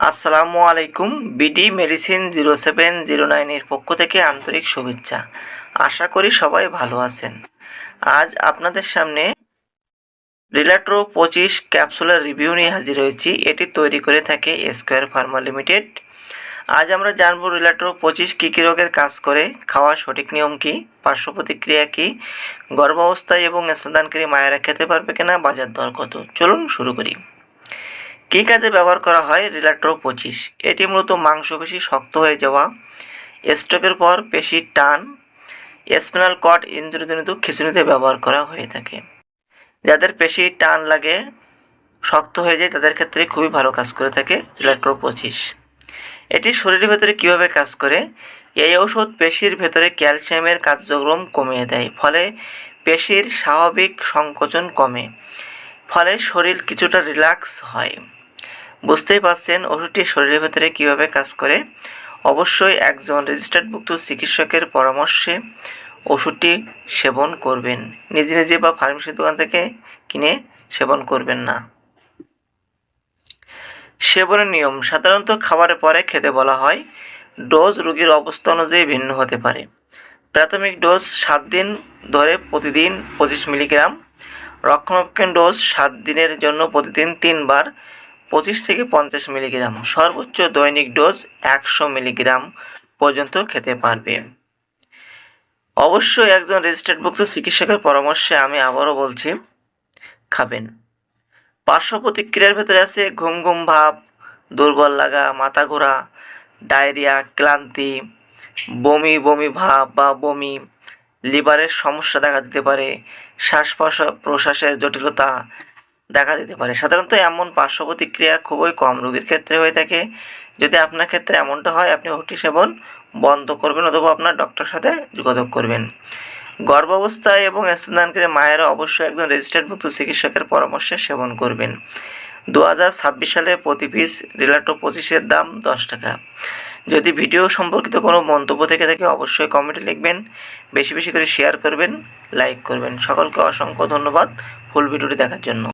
আসসালামু আলাইকুম। BD medicine 0709 এর পক্ষ থেকে আন্তরিক শুভেচ্ছা। আশা করি সবাই ভালো আছেন। আজ আপনাদের সামনে রিলাট্রো 25 ক্যাপসুলের রিভিউ নিয়ে হাজির হয়েছি। এটি তৈরি করে থাকে স্কোয়ার ফার্মা লিমিটেড। আজ আমরা জানব রিলাট্রো 25 কী কী রোগের কাজ করে, খাওয়ার সঠিক নিয়ম কী, পার্শ্ব প্রতিক্রিয়া কী, গর্ভাবস্থায় এবং স্তনদানকারী মায়েরা খেতে পারবে কিনা, বাজার দর কত। চলুন শুরু করি। কী কাজে ব্যবহার করা হয় রিলাট্রো 25? এটি মূলত মাংসপেশি শক্ত হয়ে যাওয়া, স্ট্রোকের পর পেশির টান, স্পাইনাল কর্ড ইনজুরিজনিত খিঁচুনিতে ব্যবহার করা হয়ে থাকে। যাদের পেশির টান লাগে, শক্ত হয়ে যায়, তাদের ক্ষেত্রে খুবই ভালো কাজ করে থাকে রিলাট্রো 25। এটি শরীরের ভেতরে কীভাবে কাজ করে? এই ঔষধ পেশির ভেতরে ক্যালসিয়ামের কার্যক্রম কমিয়ে দেয়, ফলে পেশির স্বাভাবিক সংকোচন কমে, ফলে শরীর কিছুটা রিল্যাক্স হয়। বুঝতেই পারছেন ওষুধটি শরীরের ভেতরে কীভাবে কাজ করে। অবশ্যই একজন রেজিস্টার্ডভুক্ত চিকিৎসকের পরামর্শে ওষুধটি সেবন করবেন। নিজে নিজে বা ফার্মেসির দোকান থেকে কিনে সেবন করবেন না। সেবনের নিয়ম: সাধারণত খাবারের পরে খেতে বলা হয়। ডোজ রোগীর অবস্থা অনুযায়ী ভিন্ন হতে পারে। প্রাথমিক ডোজ 7 দিন ধরে প্রতিদিন 25 মিলিগ্রাম। রক্ষণাবেক্ষণ ডোজ 7 দিনের জন্য প্রতিদিন 3 বার 25 থেকে 50 মিলিগ্রাম। সর্বোচ্চ দৈনিক ডোজ 100 মিলিগ্রাম পর্যন্ত খেতে পারবে। অবশ্যই একজন রেজিস্টার্ডভুক্ত চিকিৎসকের পরামর্শে, আমি আবারও বলছি, খাবেন। পার্শ্ব প্রতিক্রিয়ার ভেতরে আছে ঘুম ঘুম ভাব, দুর্বল লাগা, মাথা ঘোরা, ডায়রিয়া, ক্লান্তি, বমি বমি ভাব বা বমি, লিভারের সমস্যা দেখা দিতে পারে, শ্বাস প্রশ্বাসের জটিলতা দেখা দিতে পারে। সাধারণত এমন পার্শ্ব প্রতিক্রিয়া খুবই কম রোগীর ক্ষেত্রে হয়ে থাকে। যদি আপনার ক্ষেত্রে এমনটা হয়, আপনি ওষুধটি সেবন বন্ধ করবেন অথবা আপনার ডক্টরের সাথে যোগাযোগ করবেন। গর্ভাবস্থায় এবং স্তনদানকারী মায়েরা অবশ্যই একজন রেজিস্টার্ডভুক্ত চিকিৎসকের পরামর্শে সেবন করবেন। 2026 সালে প্রতি পিস রিলাট্রো 25-এর দাম 10 টাকা। যদি ভিডিও সম্পর্কিত কোনো মন্তব্য থেকে থাকে অবশ্যই কমেন্টে লিখবেন। বেশি বেশি করে শেয়ার করবেন, লাইক করবেন। সকলকে অসংখ্য ধন্যবাদ ফুল ভিডিওটি দেখার জন্য।